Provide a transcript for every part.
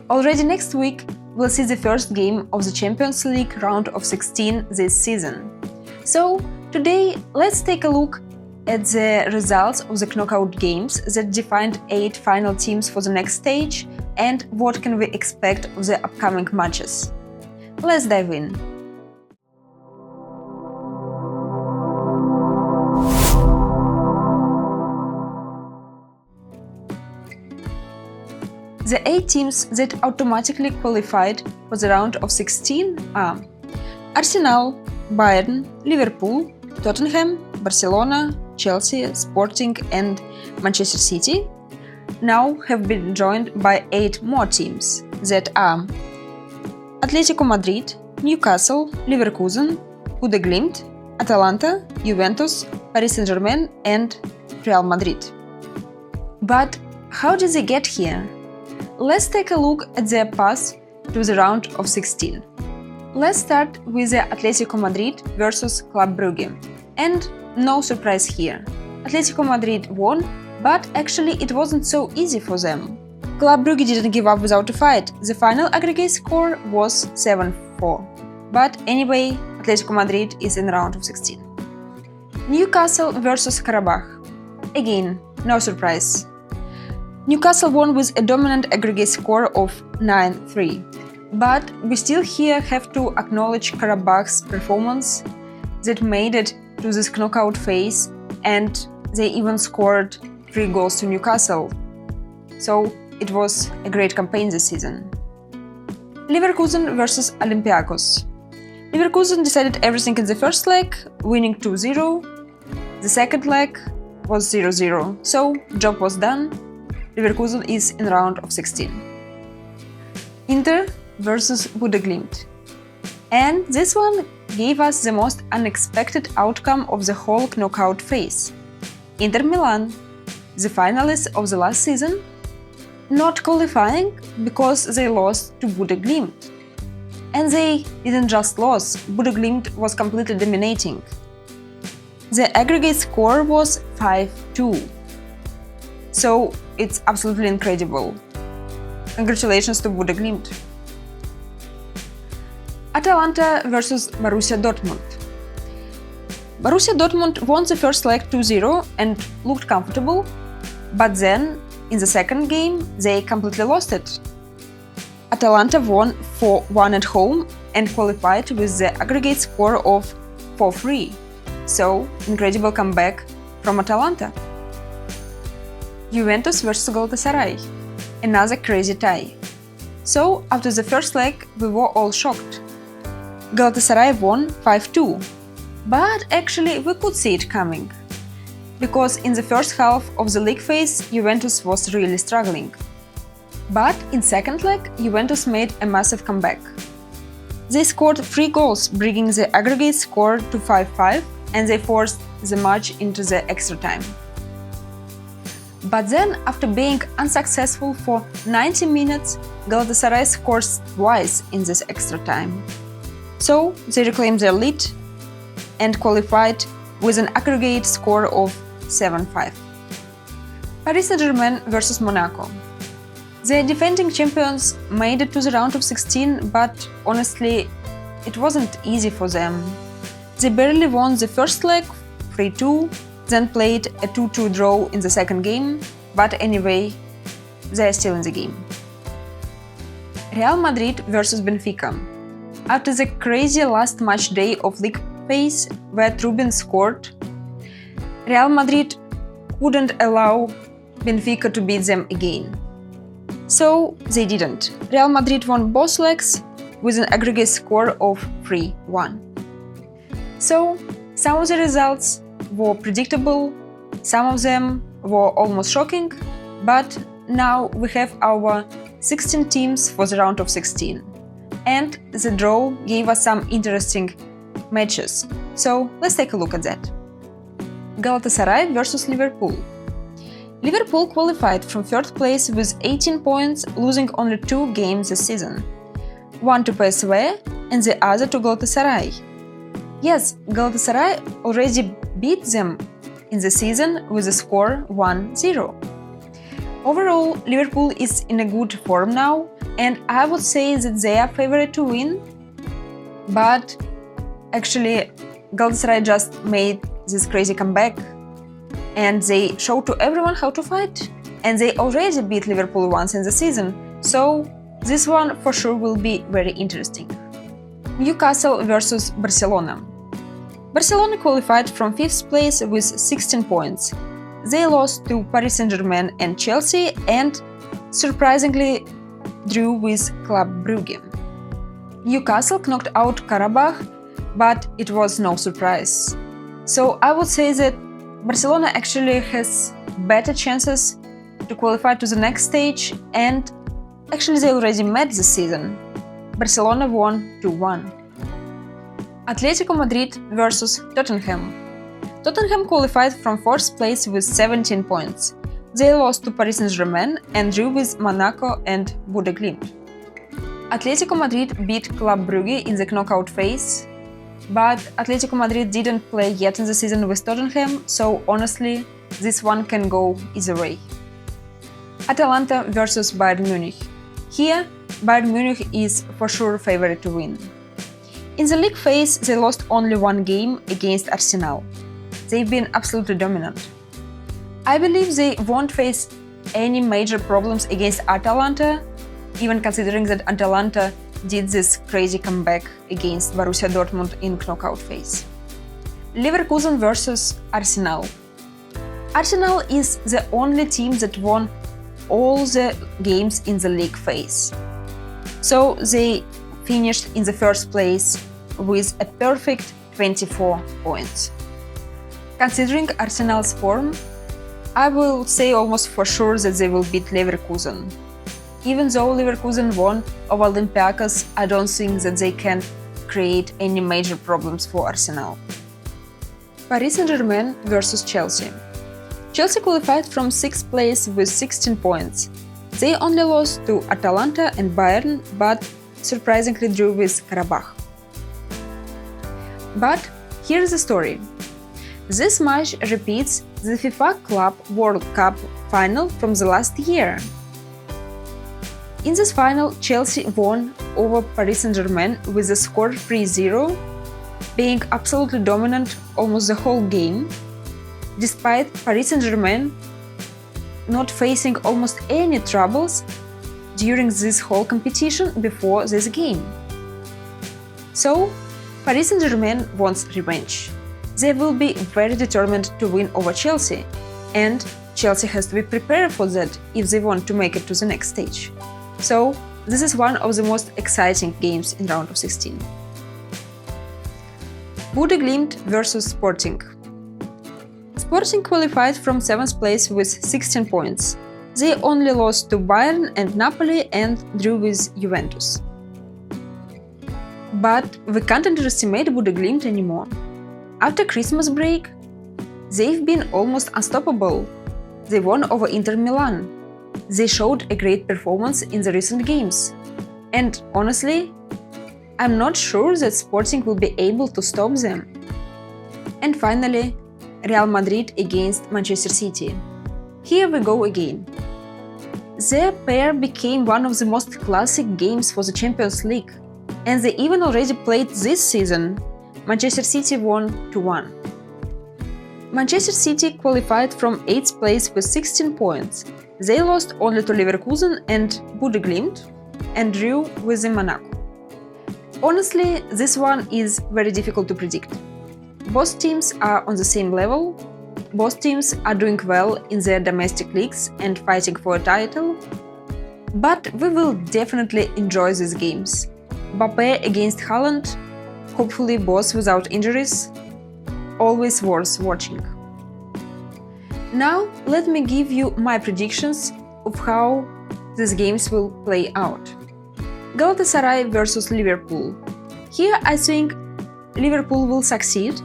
Already next week, we'll see the first game of the Champions League round of 16 this season. So, today let's take a look at the results of the knockout games that defined 8 final teams for the next stage and what can we expect of the upcoming matches. Let's dive in. The 8 teams that automatically qualified for the round of 16 are Arsenal, Bayern, Liverpool, Tottenham, Barcelona, Chelsea, Sporting and Manchester City now have been joined by 8 more teams that are Atletico Madrid, Newcastle, Leverkusen, Bodø Glimt, Atalanta, Juventus, Paris Saint-Germain and Real Madrid. But how did they get here? Let's take a look at their path to the round of 16. Let's start with the Atletico Madrid versus Club Brugge. And no surprise here. Atletico Madrid won, but actually it wasn't so easy for them. Club Brugge didn't give up without a fight. The final aggregate score was 7-4. But anyway, Atletico Madrid is in the round of 16. Newcastle versus Karabakh. Again, no surprise. Newcastle won with a dominant aggregate score of 9-3. But we still here have to acknowledge Karabakh's performance that made it to this knockout phase, and they even scored 3 goals to Newcastle. So it was a great campaign this season. Leverkusen versus Olympiacos. Leverkusen decided everything in the first leg, winning 2-0. The second leg was 0-0, so job was done. Leverkusen is in round of 16. Inter versus Bodø Glimt. And this one gave us the most unexpected outcome of the whole knockout phase. Inter Milan, the finalists of the last season, not qualifying because they lost to Bodø Glimt. And they didn't just lose, Bodø Glimt was completely dominating. The aggregate score was 5-2. So it's absolutely incredible. Congratulations to Bodø Glimt. Atalanta versus Borussia Dortmund. Borussia Dortmund won the first leg 2-0 and looked comfortable, but then, in the second game, they completely lost it. Atalanta won 4-1 at home and qualified with the aggregate score of 4-3. So, incredible comeback from Atalanta. Juventus versus Galatasaray. Another crazy tie. So, after the first leg, we were all shocked. Galatasaray won 5-2. But actually, we could see it coming. Because in the first half of the league phase, Juventus was really struggling. But in second leg, Juventus made a massive comeback. They scored 3 goals, bringing the aggregate score to 5-5, and they forced the match into the extra time. But then, after being unsuccessful for 90 minutes, Galatasaray scores twice in this extra time. So, they reclaimed their lead and qualified with an aggregate score of 7-5. Paris Saint-Germain versus Monaco. The defending champions made it to the round of 16, but honestly, it wasn't easy for them. They barely won the first leg 3-2, then played a 2-2 draw in the second game, but anyway, they are still in the game. Real Madrid versus Benfica. After the crazy last match day of league phase where Trubin scored, Real Madrid couldn't allow Benfica to beat them again. So they didn't. Real Madrid won both legs with an aggregate score of 3-1. So some of the results were predictable, some of them were almost shocking, but now we have our 16 teams for the round of 16. And the draw gave us some interesting matches. So let's take a look at that. Galatasaray versus Liverpool. Liverpool qualified from third place with 18 points, losing only 2 games this season. One to PSV and the other to Galatasaray. Yes, Galatasaray already beat them in the season with a score 1-0. Overall, Liverpool is in a good form now, and I would say that they are favorite to win, but actually Galatasaray just made this crazy comeback and they showed to everyone how to fight, and they already beat Liverpool once in the season, so this one for sure will be very interesting. Newcastle versus Barcelona. Barcelona qualified from 5th place with 16 points. They lost to Paris Saint-Germain and Chelsea and surprisingly drew with Club Brugge. Newcastle knocked out Karabakh, but it was no surprise. So I would say that Barcelona actually has better chances to qualify to the next stage, and actually they already met this season. Barcelona won 2-1. Atletico Madrid versus Tottenham. Tottenham qualified from 4th place with 17 points. They lost to Paris Saint-Germain and drew with Monaco and Bodø Glimt. Atletico Madrid beat Club Brugge in the knockout phase, but Atletico Madrid didn't play yet in the season with Tottenham, so honestly, this one can go either way. Atalanta versus Bayern Munich. Here, Bayern Munich is for sure favorite to win. In the league phase, they lost only one game against Arsenal. They've been absolutely dominant. I believe they won't face any major problems against Atalanta, even considering that Atalanta did this crazy comeback against Borussia Dortmund in knockout phase. Leverkusen versus Arsenal. Arsenal is the only team that won all the games in the league phase. So they finished in the first place with a perfect 24 points. Considering Arsenal's form, I will say almost for sure that they will beat Leverkusen. Even though Leverkusen won over Olympiacos, I don't think that they can create any major problems for Arsenal. Paris Saint-Germain versus Chelsea. Chelsea qualified from 6th place with 16 points. They only lost to Atalanta and Bayern, but surprisingly drew with Karabakh. But here's the story. This match repeats the FIFA Club World Cup final from the last year. In this final, Chelsea won over Paris Saint-Germain with a score 3-0, being absolutely dominant almost the whole game, despite Paris Saint-Germain not facing almost any troubles during this whole competition before this game. So, Paris Saint-Germain wants revenge. They will be very determined to win over Chelsea, and Chelsea has to be prepared for that if they want to make it to the next stage. So, this is one of the most exciting games in round of 16. Bodø Glimt versus Sporting. Sporting qualified from 7th place with 16 points. They only lost to Bayern and Napoli and drew with Juventus. But we can't underestimate Bodø Glimt anymore. After Christmas break, they've been almost unstoppable. They won over Inter Milan. They showed a great performance in the recent games. And honestly, I'm not sure that Sporting will be able to stop them. And finally, Real Madrid against Manchester City. Here we go again. Their pair became one of the most classic games for the Champions League, and they even already played this season. Manchester City won 2-1. Manchester City qualified from 8th place with 16 points. They lost only to Leverkusen and Bodø Glimt and drew with Monaco. Honestly, this one is very difficult to predict. Both teams are on the same level, both teams are doing well in their domestic leagues and fighting for a title, but we will definitely enjoy these games. Mbappé against Haaland, hopefully both without injuries, always worth watching. Now let me give you my predictions of how these games will play out. Galatasaray versus Liverpool. Here I think Liverpool will succeed,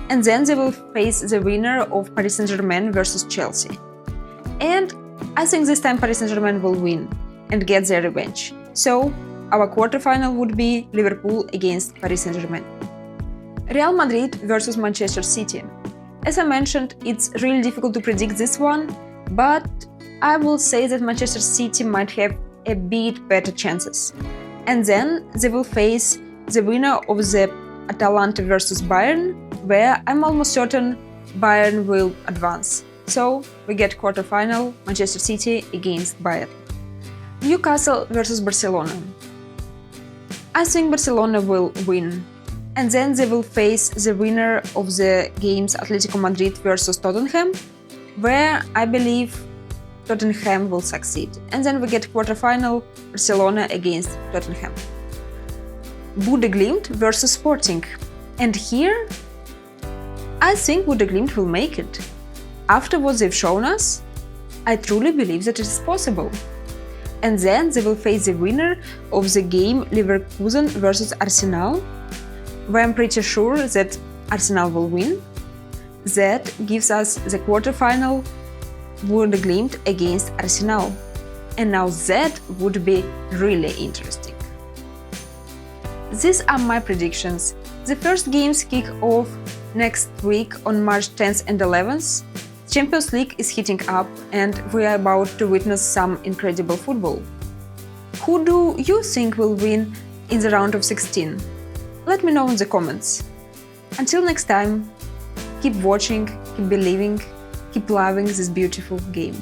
and then they will face the winner of Paris Saint-Germain versus Chelsea. And I think this time Paris Saint-Germain will win and get their revenge. So our quarterfinal would be Liverpool against Paris Saint-Germain. Real Madrid versus Manchester City. As I mentioned, it's really difficult to predict this one, but I will say that Manchester City might have a bit better chances. And then they will face the winner of the Atalanta versus Bayern, where I'm almost certain Bayern will advance. So we get quarterfinal Manchester City against Bayern. Newcastle versus Barcelona. I think Barcelona will win, and then they will face the winner of the games Atletico Madrid versus Tottenham, where I believe Tottenham will succeed. And then we get quarterfinal Barcelona against Tottenham. Bodø Glimt versus Sporting. And here, I think Bodø Glimt will make it. After what they've shown us, I truly believe that it is possible. And then they will face the winner of the game Leverkusen versus Arsenal, where I'm pretty sure that Arsenal will win. That gives us the quarterfinal Bodø Glimt against Arsenal. And now that would be really interesting. These are my predictions. The first games kick off next week on March 10th and 11th. Champions League is heating up and we are about to witness some incredible football. Who do you think will win in the round of 16? Let me know in the comments. Until next time, keep watching, keep believing, keep loving this beautiful game.